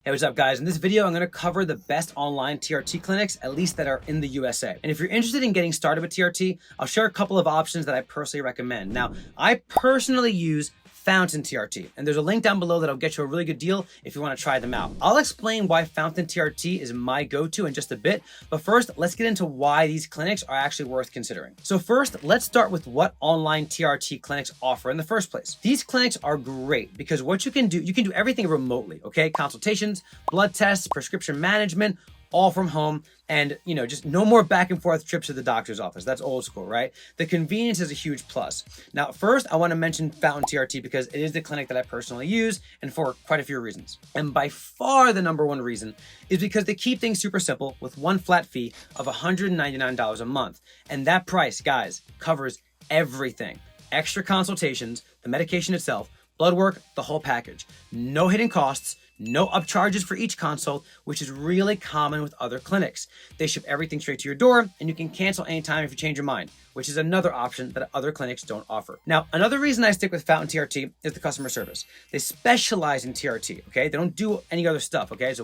Hey, what's up guys? In this video, I'm going to cover the best online TRT clinics, at least that are in the USA. And if you're interested in getting started with TRT, I'll share a couple of options that I personally recommend. Now, I personally use Fountain TRT, and there's a link down below that'll get you a really good deal if you want to try them out. I'll explain why Fountain TRT is my go-to in just a bit, but first, let's get into why these clinics are actually worth considering. So first, let's start with what online TRT clinics offer in the first place. These clinics are great because what you can do everything remotely, okay? Consultations, blood tests, prescription management, all from home, and just no more back and forth trips to the doctor's office. That's old school, right? The convenience is a huge plus. Now, first, I want to mention Fountain TRT because it is the clinic that I personally use, and for quite a few reasons. And by far the number one reason is because they keep things super simple with one flat fee of $199 a month. And that price, guys, covers everything. Extra consultations, the medication itself, blood work, the whole package. No hidden costs, no upcharges for each consult, which is really common with other clinics. They ship everything straight to your door, and you can cancel anytime if you change your mind, which is another option that other clinics don't offer. Now, another reason I stick with Fountain TRT is the customer service. They specialize in TRT, okay? They don't do any other stuff, okay? It's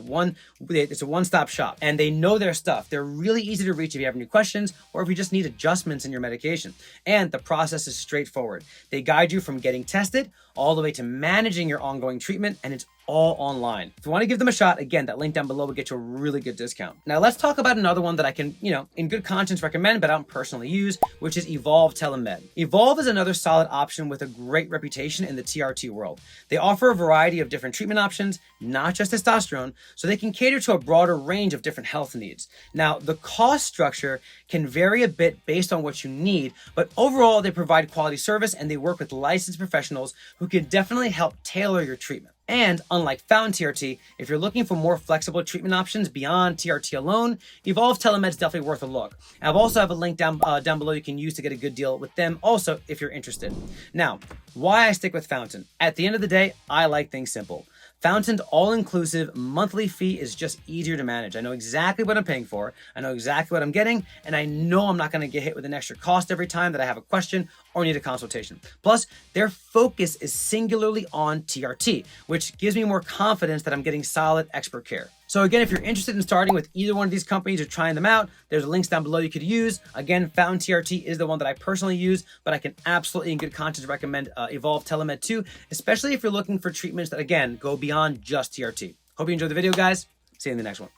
a one-stop shop, and they know their stuff. They're really easy to reach if you have any questions or if you just need adjustments in your medication. And the process is straightforward. They guide you from getting tested all the way to managing your ongoing treatment, and it's all online. If you want to give them a shot, again, that link down below will get you a really good discount. Now let's talk about another one that I can, in good conscience recommend, but I don't personally use, which is Evolve Telemed. Evolve is another solid option with a great reputation in the TRT world. They offer a variety of different treatment options, not just testosterone, so they can cater to a broader range of different health needs. Now, the cost structure can vary a bit based on what you need, but overall they provide quality service and they work with licensed professionals who can definitely help tailor your treatment. And unlike Fountain TRT, if you're looking for more flexible treatment options beyond TRT alone, Evolve Telemed is definitely worth a look. I also have a link down below you can use to get a good deal with them also if you're interested. Now, why I stick with Fountain? At the end of the day, I like things simple. Fountain's all-inclusive monthly fee is just easier to manage. I know exactly what I'm paying for, I know exactly what I'm getting, and I know I'm not going to get hit with an extra cost every time that I have a question or need a consultation. Plus, their focus is singularly on TRT, which gives me more confidence that I'm getting solid expert care. So again, if you're interested in starting with either one of these companies or trying them out, there's links down below you could use. Again, Fountain TRT is the one that I personally use, but I can absolutely in good conscience recommend Evolve Telemed too, especially if you're looking for treatments that, again, go beyond just TRT. Hope you enjoyed the video, guys. See you in the next one.